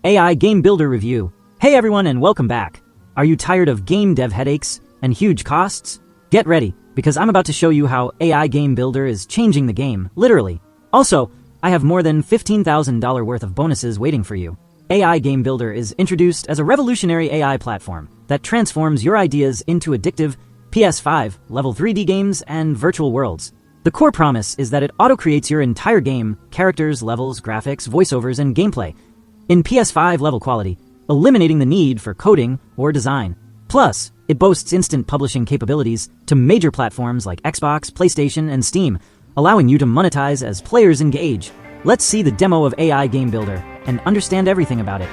AI GameBuilder Review. Hey everyone and welcome back. Are you tired of game dev headaches and huge costs? Get ready, because I'm about to show you how AI GameBuilder is changing the game, literally. Also, I have more than $15,000 worth of bonuses waiting for you. AI GameBuilder is introduced as a revolutionary AI platform that transforms your ideas into addictive PS5 level 3D games and virtual worlds. The core promise is that it auto-creates your entire game, characters, levels, graphics, voiceovers, and gameplay in PS5 level quality, eliminating the need for coding or design. Plus, it boasts instant publishing capabilities to major platforms like Xbox, PlayStation, and Steam, allowing you to monetize as players engage. Let's see the demo of AI GameBuilder and understand everything about it.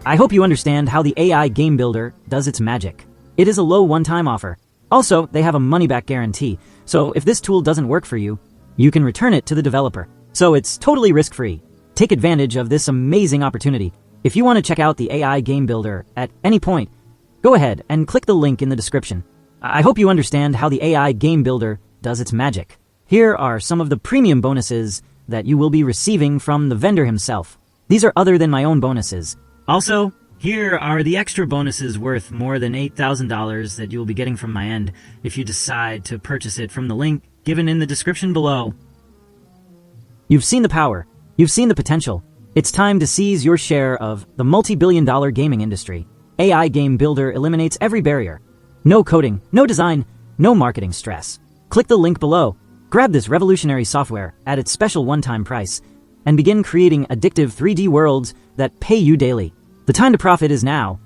I hope you understand how the AI GameBuilder does its magic. It is a low one-time offer. Also, they have a money-back guarantee, so if this tool doesn't work for you, you can return it to the developer. So it's totally risk-free. Take advantage of this amazing opportunity. If you want to check out the AI GameBuilder at any point, go ahead and click the link in the description. I hope you understand how the AI GameBuilder does its magic. Here are some of the premium bonuses that you will be receiving from the vendor himself. These are other than my own bonuses. Also, here are the extra bonuses worth more than $8,000 that you will be getting from my end if you decide to purchase it from the link given in the description below. You've seen the power. You've seen the potential. It's time to seize your share of the multi-billion-dollar gaming industry. AI GameBuilder eliminates every barrier. No coding, no design, no marketing stress. Click the link below. Grab this revolutionary software at its special one-time price and begin creating addictive 3D worlds that pay you daily. The time to profit is now.